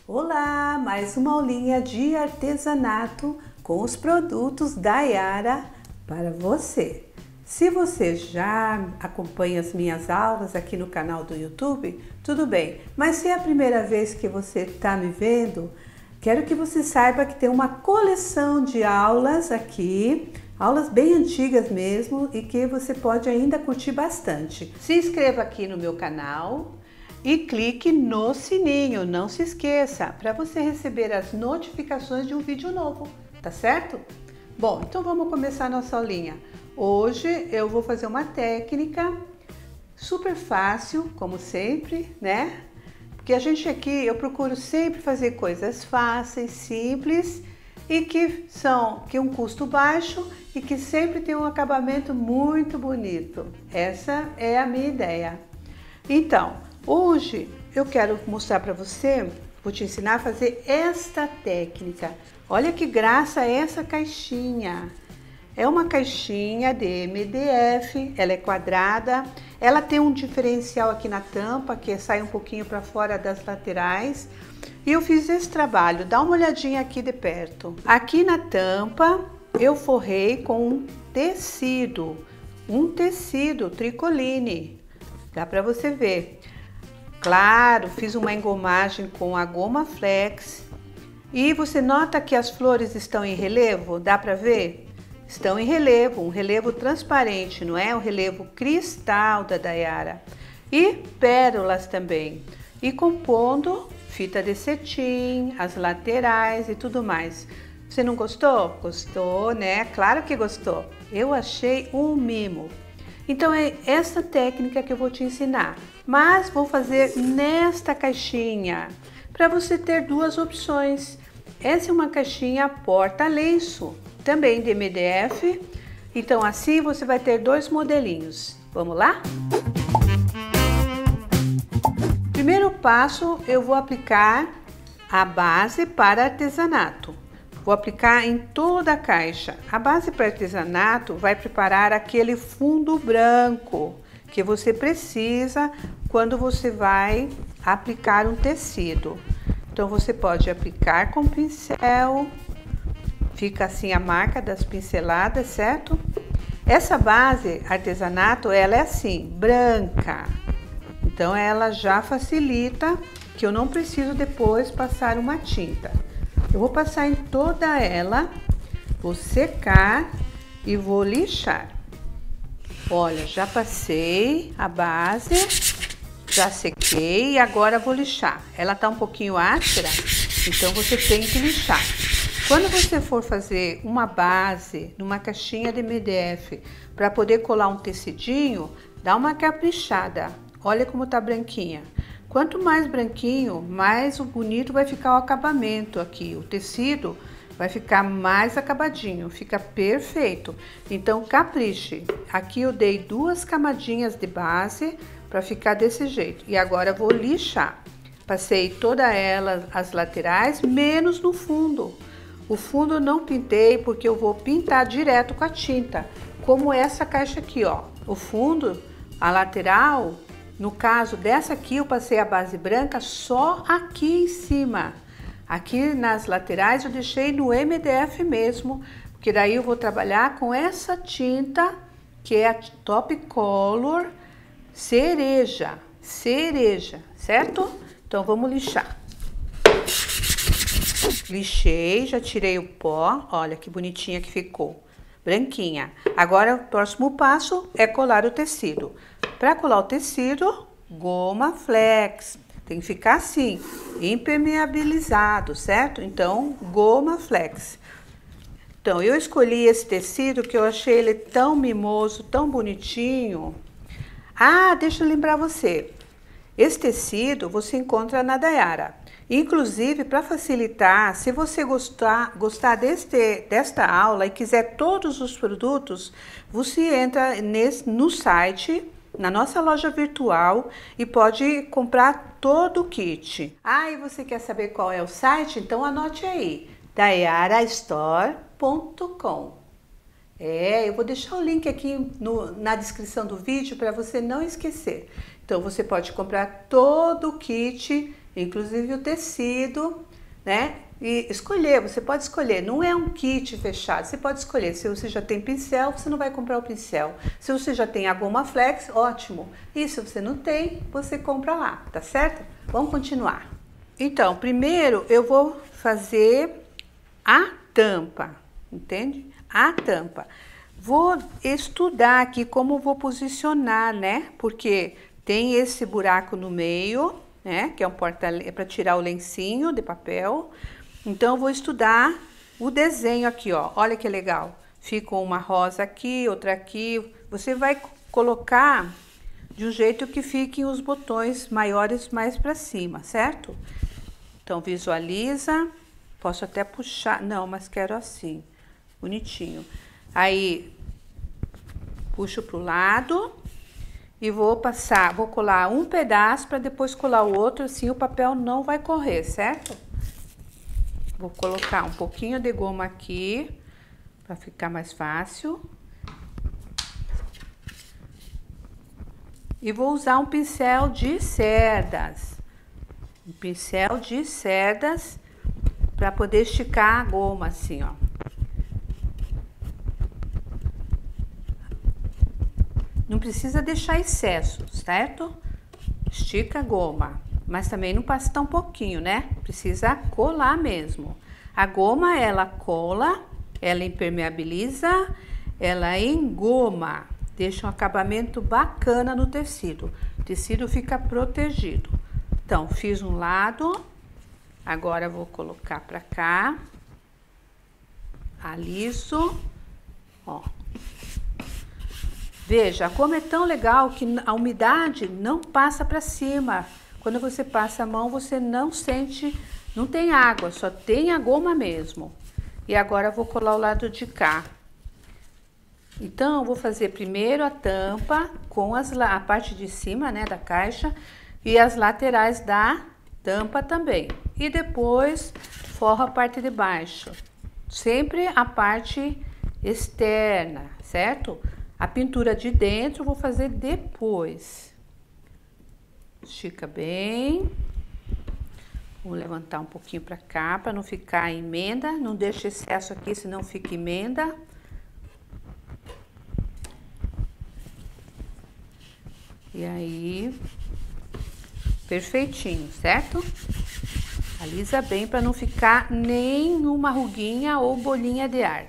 Olá, mais uma aulinha de artesanato com os produtos da Yara para você. Se você já acompanha as minhas aulas aqui no canal do YouTube, tudo bem. Mas se é a primeira vez que você está me vendo, quero que você saiba que tem uma coleção de aulas aqui, aulas bem antigas mesmo e que você pode ainda curtir bastante. Se inscreva aqui no meu canal e clique no sininho, não se esqueça, para você receber as notificações de um vídeo novo, tá certo? Bom, então vamos começar a nossa aulinha. Hoje eu vou fazer uma técnica super fácil, como sempre, né? Porque a gente aqui, eu procuro sempre fazer coisas fáceis, simples e que um custo baixo e que sempre tem um acabamento muito bonito. Essa é a minha ideia. Então, hoje eu quero mostrar para você, vou te ensinar a fazer esta técnica. Olha que graça essa caixinha. É uma caixinha de MDF, ela é quadrada, ela tem um diferencial aqui na tampa, que sai um pouquinho para fora das laterais. E eu fiz esse trabalho, dá uma olhadinha aqui de perto. Aqui na tampa eu forrei com um tecido tricoline. Dá para você ver. Claro, fiz uma engomagem com a goma flex. E você nota que as flores estão em relevo? Dá para ver? Estão em relevo, um relevo transparente, não é? Um relevo cristal da Yara. E pérolas também. E compondo fita de cetim, as laterais e tudo mais. Você não gostou? Gostou, né? Claro que gostou. Eu achei um mimo. Então é essa técnica que eu vou te ensinar, mas vou fazer nesta caixinha, para você ter duas opções. Essa é uma caixinha porta-lenço, também de MDF, então assim você vai ter dois modelinhos. Vamos lá? Primeiro passo, eu vou aplicar a base para artesanato. Vou aplicar em toda a caixa. A base para artesanato vai preparar aquele fundo branco que você precisa quando você vai aplicar um tecido. Então você pode aplicar com pincel, fica assim a marca das pinceladas, certo? Essa base artesanato, ela é assim, branca. Então ela já facilita que eu não preciso depois passar uma tinta. Eu vou passar em toda ela, vou secar e vou lixar. Olha, já passei a base, já sequei e agora vou lixar. Ela tá um pouquinho áspera, então você tem que lixar. Quando você for fazer uma base numa caixinha de MDF para poder colar um tecidinho, dá uma caprichada. Olha como tá branquinha. Quanto mais branquinho, mais bonito vai ficar o acabamento aqui. O tecido vai ficar mais acabadinho, fica perfeito. Então capriche. Aqui eu dei duas camadinhas de base para ficar desse jeito. E agora eu vou lixar. Passei toda ela, as laterais, menos no fundo. O fundo eu não pintei porque eu vou pintar direto com a tinta. Como essa caixa aqui, ó. O fundo, a lateral... No caso dessa aqui, eu passei a base branca só aqui em cima. Aqui nas laterais eu deixei no MDF mesmo, porque daí eu vou trabalhar com essa tinta, que é a Top Color cereja, certo? Então vamos lixar. Lixei, já tirei o pó, olha que bonitinha que ficou. Branquinha. Agora o próximo passo é colar o tecido. Para colar o tecido, goma flex. Tem que ficar assim, impermeabilizado, certo? Então, goma flex. Então, eu escolhi esse tecido que eu achei ele tão mimoso, tão bonitinho. Ah, deixa eu lembrar você. Esse tecido você encontra na Yara. Inclusive, para facilitar, se você gostar desta aula e quiser todos os produtos, você entra no site, na nossa loja virtual e pode comprar todo o kit. Ah, e você quer saber qual é o site? Então anote aí, dayarastore.com. Eu vou deixar o link aqui na descrição do vídeo para você não esquecer. Então você pode comprar todo o kit inclusive o tecido, né? E escolher, você pode escolher, não é um kit fechado, você pode escolher. Se você já tem pincel, você não vai comprar o pincel. Se você já tem a goma flex, ótimo. E se você não tem, você compra lá, tá certo? Vamos continuar. Então, primeiro eu vou fazer a tampa, entende? A tampa. Vou estudar aqui como vou posicionar, né? Porque tem esse buraco no meio, né? Que é um para tirar o lencinho de papel. Então, eu vou estudar o desenho aqui, ó. Olha que legal. Fica uma rosa aqui, outra aqui. Você vai colocar de um jeito que fiquem os botões maiores mais para cima, certo? Então, visualiza. Posso até puxar. Não, mas quero assim. Bonitinho. Aí, puxo pro lado e vou passar, vou colar um pedaço para depois colar o outro, assim o papel não vai correr, certo? Vou colocar um pouquinho de goma aqui, para ficar mais fácil. E vou usar um pincel de cerdas. Um pincel de cerdas, para poder esticar a goma, assim, ó. Não precisa deixar excesso, certo? Estica a goma, mas também não passa tão pouquinho, né? Precisa colar mesmo. A goma, ela cola, ela impermeabiliza, ela engoma, deixa um acabamento bacana no tecido. O tecido fica protegido. Então, fiz um lado, agora vou colocar pra cá, aliso, ó. Veja, como é tão legal que a umidade não passa para cima. Quando você passa a mão, você não sente, não tem água, só tem a goma mesmo. E agora eu vou colar o lado de cá. Então, eu vou fazer primeiro a tampa com a parte de cima, né, da caixa e as laterais da tampa também. E depois forro a parte de baixo. Sempre a parte externa, certo? A pintura de dentro eu vou fazer depois. Estica bem. Vou levantar um pouquinho para cá, para não ficar emenda. Não deixe excesso aqui, senão fica emenda. E aí, perfeitinho, certo? Alisa bem para não ficar nenhuma ruguinha ou bolinha de ar.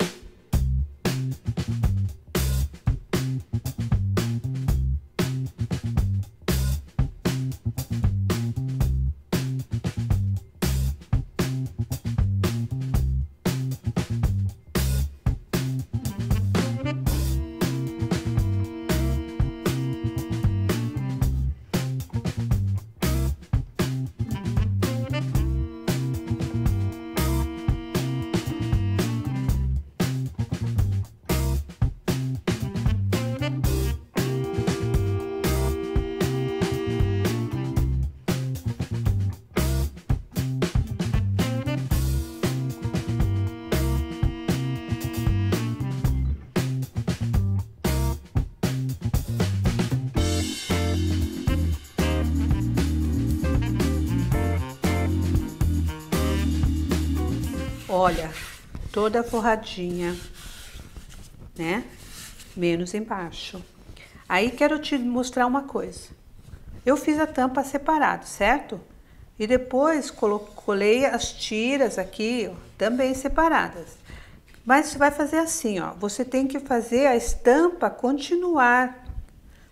Olha, toda forradinha, né? Menos embaixo. Aí quero te mostrar uma coisa. Eu fiz a tampa separado, certo? E depois colei as tiras aqui, ó, também separadas. Mas você vai fazer assim, ó. Você tem que fazer a estampa continuar.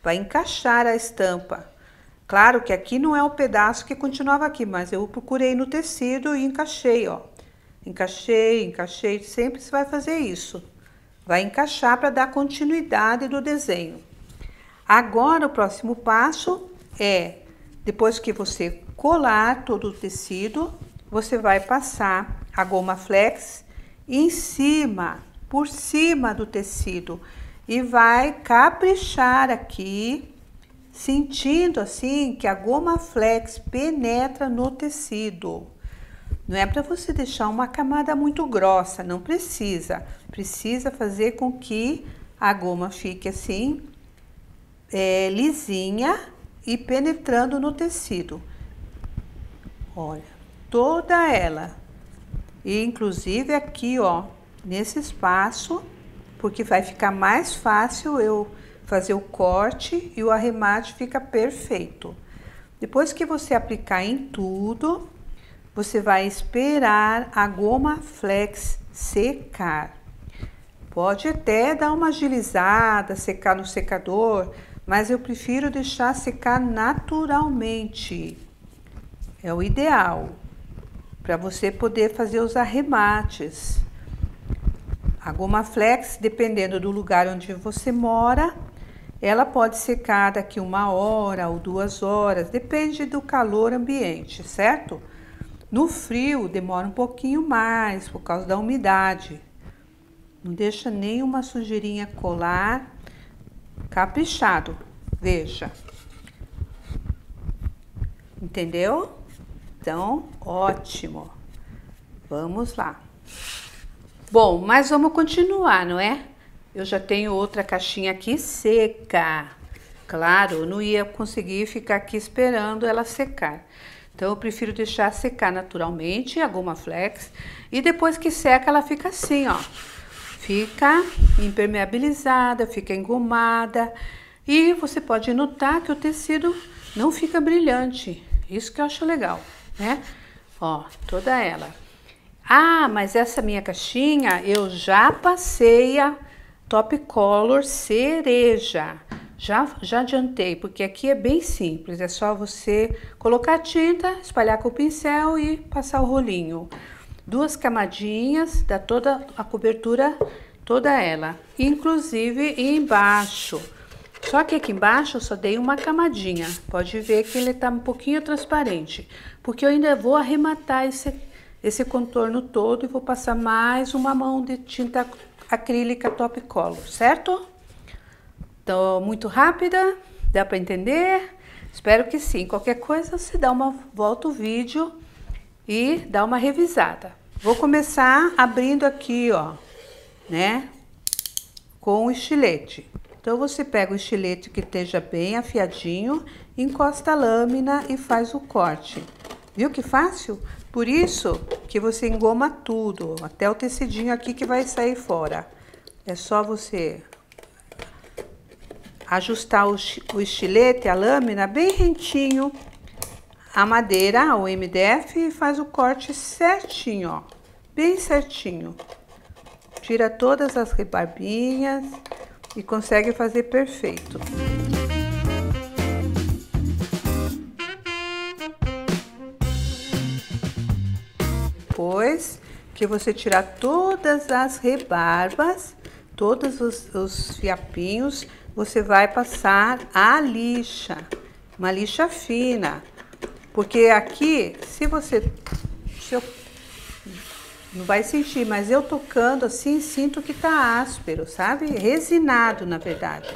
Vai encaixar a estampa. Claro que aqui não é o pedaço que continuava aqui, mas eu procurei no tecido e encaixei, ó. Encaixei, encaixei, sempre você vai fazer isso. Vai encaixar para dar continuidade do desenho. Agora, o próximo passo é, depois que você colar todo o tecido, você vai passar a goma flex em cima, por cima do tecido. E vai caprichar aqui, sentindo assim que a goma flex penetra no tecido. Não é para você deixar uma camada muito grossa, não precisa. Precisa fazer com que a goma fique assim, lisinha e penetrando no tecido. Olha, toda ela. E inclusive aqui, ó, nesse espaço, porque vai ficar mais fácil eu fazer o corte e o arremate fica perfeito. Depois que você aplicar em tudo, você vai esperar a goma flex secar. Pode até dar uma agilizada, secar no secador, mas eu prefiro deixar secar naturalmente. É o ideal para você poder fazer os arremates. A goma flex, dependendo do lugar onde você mora, ela pode secar daqui 1 hora ou 2 horas, depende do calor ambiente, certo? No frio demora um pouquinho mais por causa da umidade. Não deixa nenhuma sujeirinha colar. Caprichado, veja. Entendeu? Então, ótimo. Vamos lá. Bom, mas vamos continuar, não é? Eu já tenho outra caixinha aqui seca. Claro, eu não ia conseguir ficar aqui esperando ela secar. Então, eu prefiro deixar secar naturalmente a goma flex. E depois que seca, ela fica assim, ó. Fica impermeabilizada, fica engomada. E você pode notar que o tecido não fica brilhante. Isso que eu acho legal, né? Ó, toda ela. Ah, mas essa minha caixinha eu já passei a Top Color cereja. Já adiantei, porque aqui é bem simples. É só você colocar a tinta, espalhar com o pincel e passar o rolinho. 2 camadinhas, dá toda a cobertura, toda ela. Inclusive embaixo. Só que aqui embaixo eu só dei uma camadinha. Pode ver que ele tá um pouquinho transparente. Porque eu ainda vou arrematar esse contorno todo e vou passar mais uma mão de tinta acrílica Top Color, certo? Então, muito rápida, dá para entender? Espero que sim. Qualquer coisa, você dá uma volta o vídeo e dá uma revisada. Vou começar abrindo aqui, ó, né? Com o estilete. Então, você pega o estilete que esteja bem afiadinho, encosta a lâmina e faz o corte. Viu que fácil? Por isso que você engoma tudo, até o tecidinho aqui que vai sair fora. É só você ajustar o estilete, a lâmina, bem rentinho, a madeira, o MDF, e faz o corte certinho, ó, bem certinho. Tira todas as rebarbinhas e consegue fazer perfeito. Depois que você tirar todas as rebarbas, todos os fiapinhos, você vai passar a lixa, uma lixa fina. Porque aqui, não vai sentir, mas eu tocando assim, sinto que tá áspero, sabe? Resinado, na verdade.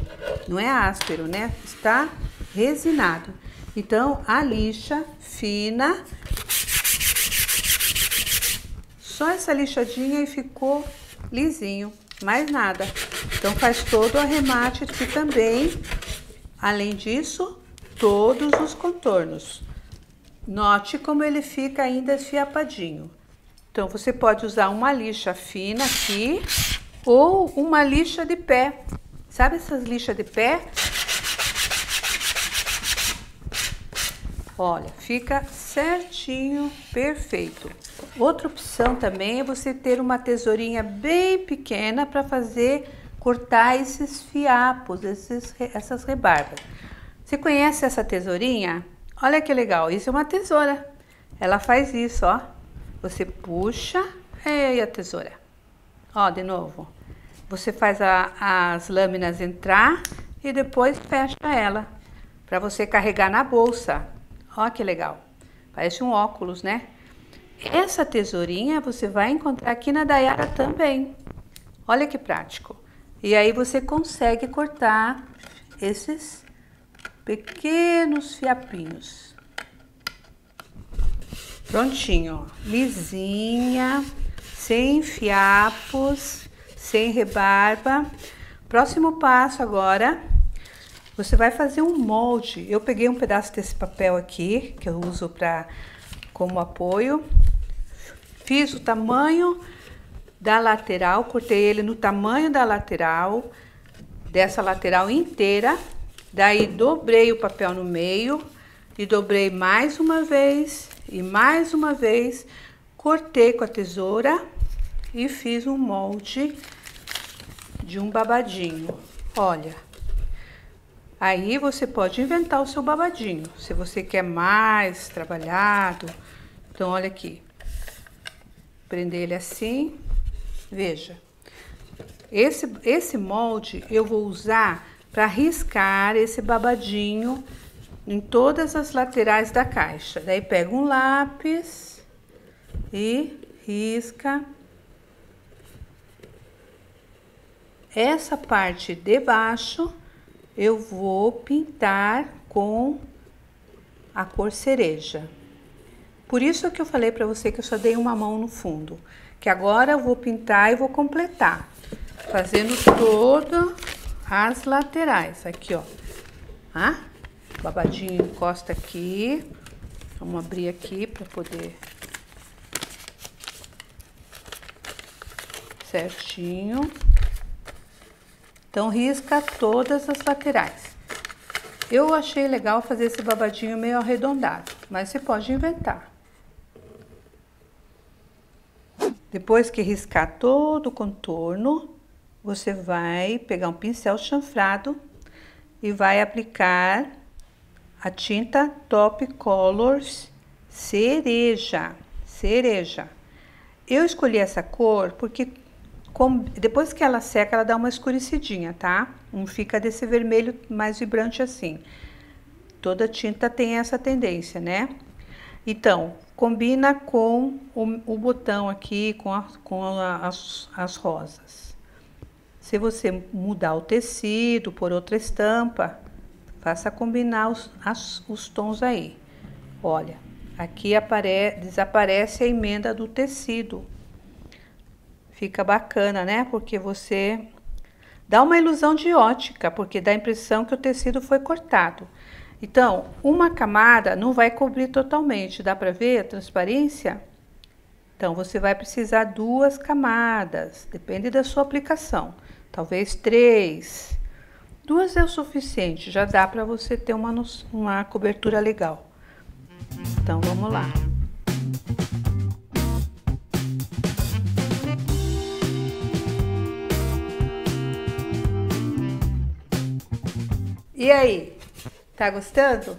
Não é áspero, né? Está resinado. Então, a lixa fina, só essa lixadinha e ficou lisinho, mais nada. Então, faz todo o arremate aqui também. Além disso, todos os contornos. Note como ele fica ainda esfiapadinho. Então, você pode usar uma lixa fina aqui ou uma lixa de pé. Sabe essas lixas de pé? Olha, fica certinho, perfeito. Outra opção também é você ter uma tesourinha bem pequena para cortar esses fiapos, essas rebarbas. Você conhece essa tesourinha? Olha que legal, isso é uma tesoura. Ela faz isso, ó. Você puxa, e a tesoura. Ó, de novo. Você faz as lâminas entrar e depois fecha ela, para você carregar na bolsa. Ó, que legal. Parece um óculos, né? Essa tesourinha você vai encontrar aqui na Daiara também. Olha que prático. E aí você consegue cortar esses pequenos fiapinhos. Prontinho, ó. Lisinha, sem fiapos, sem rebarba. Próximo passo agora, você vai fazer um molde. Eu peguei um pedaço desse papel aqui, que eu uso para como apoio. Fiz o tamanho da lateral, cortei ele no tamanho da lateral, dessa lateral inteira. Daí dobrei o papel no meio e dobrei mais uma vez e mais uma vez. Cortei com a tesoura e fiz um molde de um babadinho. Olha, aí você pode inventar o seu babadinho, se você quer mais trabalhado. Então, olha aqui, prender ele assim, veja. Esse molde eu vou usar para riscar esse babadinho em todas as laterais da caixa. Daí pega um lápis e risca essa parte de baixo. Eu vou pintar com a cor cereja. Por isso que eu falei para você que eu só dei uma mão no fundo, que agora eu vou pintar e vou completar, fazendo todas as laterais. Aqui, ó, babadinho encosta aqui. Vamos abrir aqui para poder certinho. Então, risca todas as laterais. Eu achei legal fazer esse babadinho meio arredondado, mas você pode inventar. Depois que riscar todo o contorno, você vai pegar um pincel chanfrado e vai aplicar a tinta Top Colors Cereja. Eu escolhi essa cor porque depois que ela seca, ela dá uma escurecidinha, tá? Não fica desse vermelho mais vibrante assim. Toda tinta tem essa tendência, né? Então, combina com o botão aqui, com as rosas. Se você mudar o tecido por outra estampa, faça combinar os tons aí. Olha, aqui desaparece a emenda do tecido. Fica bacana, né? Porque você dá uma ilusão de ótica, porque dá a impressão que o tecido foi cortado. Então, uma camada não vai cobrir totalmente. Dá para ver a transparência? Então, você vai precisar 2 camadas, depende da sua aplicação. Talvez 3. 2 é o suficiente, já dá para você ter uma cobertura legal. Então, vamos lá. E aí, tá gostando?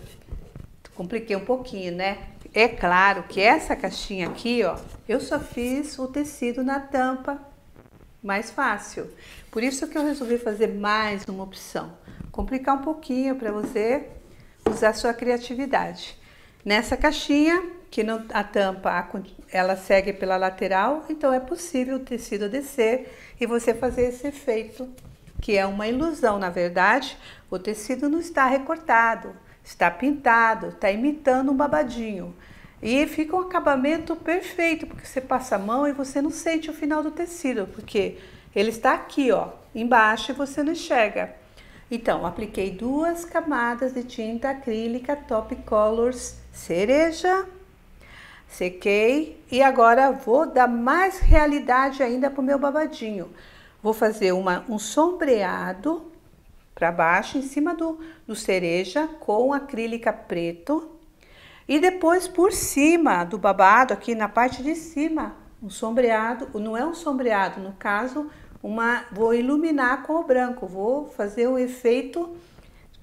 Compliquei um pouquinho, né? É claro que essa caixinha aqui, ó, eu só fiz o tecido na tampa mais fácil. Por isso que eu resolvi fazer mais uma opção. Complicar um pouquinho para você usar sua criatividade. Nessa caixinha, que a tampa ela segue pela lateral, então é possível o tecido descer e você fazer esse efeito, que é uma ilusão, na verdade. O tecido não está recortado, está pintado, está imitando um babadinho. E fica um acabamento perfeito, porque você passa a mão e você não sente o final do tecido, porque ele está aqui, ó, embaixo, e você não enxerga. Então, apliquei 2 camadas de tinta acrílica Top Colors Cereja, sequei e agora vou dar mais realidade ainda para o meu babadinho. Vou fazer um sombreado para baixo, em cima do cereja, com acrílica preto. E depois, por cima do babado, aqui na parte de cima, um sombreado, não é um sombreado, no caso, vou iluminar com o branco. Vou fazer o efeito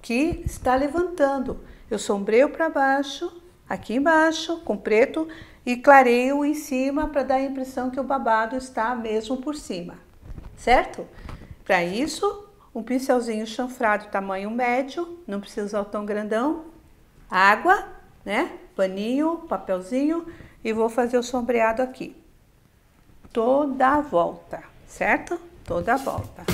que está levantando. Eu sombreio para baixo, aqui embaixo, com preto, e clareio em cima para dar a impressão que o babado está mesmo por cima, certo? Para isso, um pincelzinho chanfrado tamanho médio, não precisa usar o tão grandão, água, né? Paninho, papelzinho, e vou fazer o sombreado aqui. Toda a volta, certo? Toda a volta.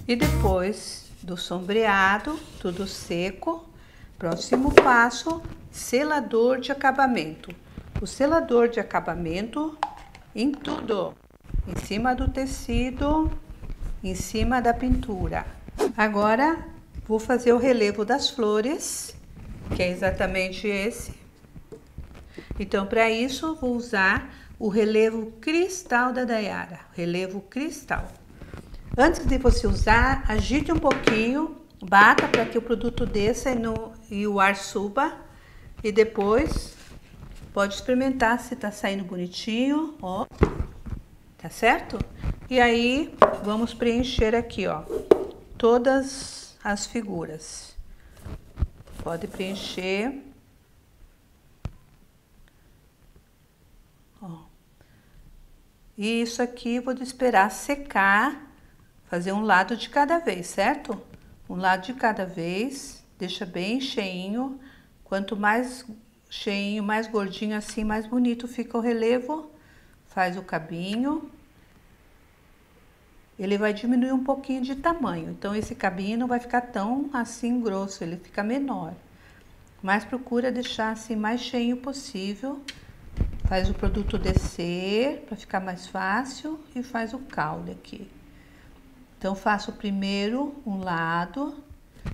E depois do sombreado, tudo seco, próximo passo selador de acabamento. O selador de acabamento em tudo, em cima do tecido, em cima da pintura. Agora vou fazer o relevo das flores, que é exatamente esse. Então, para isso, vou usar o relevo cristal da Dayara, relevo cristal. Antes de você usar, agite um pouquinho, bata para que o produto desça e o ar suba. E depois, pode experimentar se tá saindo bonitinho, ó. Tá certo? E aí, vamos preencher aqui, ó, todas as figuras. Pode preencher. Ó. E isso aqui, vou esperar secar. Fazer um lado de cada vez, certo? Um lado de cada vez, deixa bem cheinho. Quanto mais cheinho, mais gordinho assim, mais bonito fica o relevo. Faz o cabinho. Ele vai diminuir um pouquinho de tamanho. Então, esse cabinho não vai ficar tão assim grosso, ele fica menor. Mas procura deixar assim mais cheinho possível. Faz o produto descer para ficar mais fácil e faz o caule aqui. Então, faço primeiro um lado,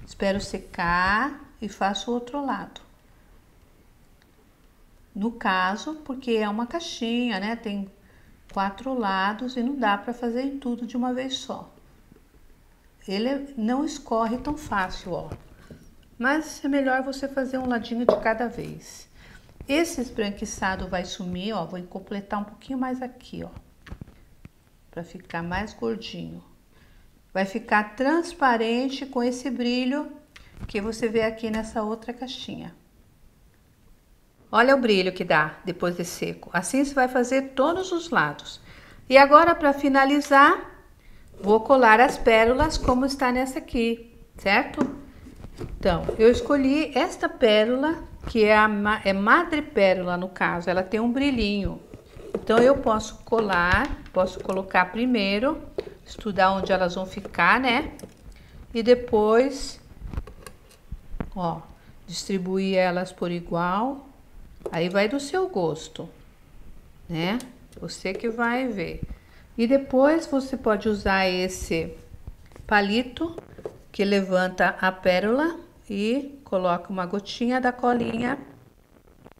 espero secar e faço o outro lado. No caso, porque é uma caixinha, né? Tem 4 lados e não dá para fazer em tudo de uma vez só. Ele não escorre tão fácil, ó. Mas é melhor você fazer um ladinho de cada vez. Esse esbranquiçado vai sumir, ó. Vou completar um pouquinho mais aqui, ó. Para ficar mais gordinho. Vai ficar transparente com esse brilho que você vê aqui nessa outra caixinha. Olha o brilho que dá depois de seco. Assim você vai fazer todos os lados. E agora, para finalizar, vou colar as pérolas como está nessa aqui, certo? Então, eu escolhi esta pérola, que é madrepérola no caso. Ela tem um brilhinho. Então, eu posso colar, posso colocar primeiro, estudar onde elas vão ficar, né? E depois, ó, distribuir elas por igual. Aí vai do seu gosto, né? Você que vai ver. E depois você pode usar esse palito que levanta a pérola e coloca uma gotinha da colinha,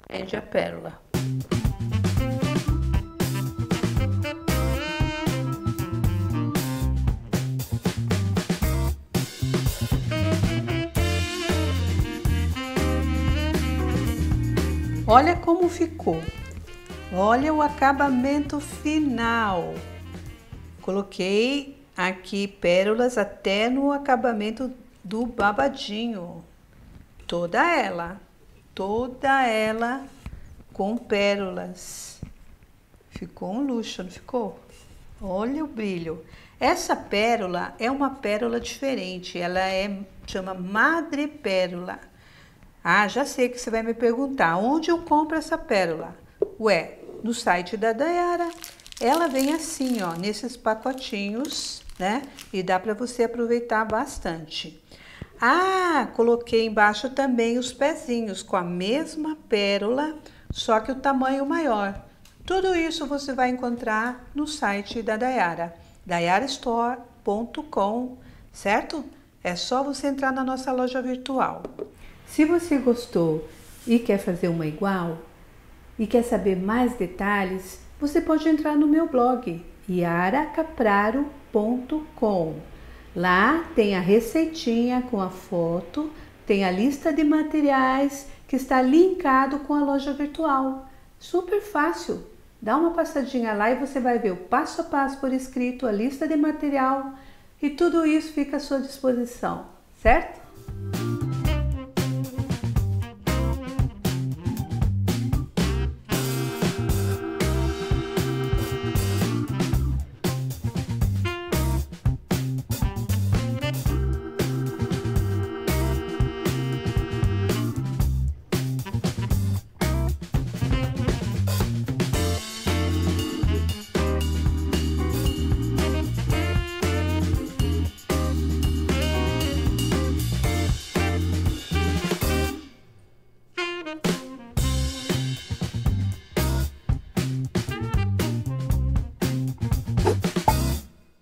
prende a pérola. Olha como ficou. Olha o acabamento final. Coloquei aqui pérolas até no acabamento do babadinho. Toda ela com pérolas. Ficou um luxo, não ficou? Olha o brilho. Essa pérola é uma pérola diferente. Ela chama madrepérola. Ah, já sei que você vai me perguntar, onde eu compro essa pérola? Ué, no site da Dayara. Ela vem assim, ó, nesses pacotinhos, né? E dá para você aproveitar bastante. Ah, coloquei embaixo também os pezinhos com a mesma pérola, só que o tamanho maior. Tudo isso você vai encontrar no site da Dayara, dayarastore.com, certo? É só você entrar na nossa loja virtual. Se você gostou e quer fazer uma igual e quer saber mais detalhes, você pode entrar no meu blog yaracapraro.com. Lá tem a receitinha com a foto, tem a lista de materiais que está linkado com a loja virtual. Super fácil. Dá uma passadinha lá e você vai ver o passo a passo por escrito, a lista de material e tudo isso fica à sua disposição, certo?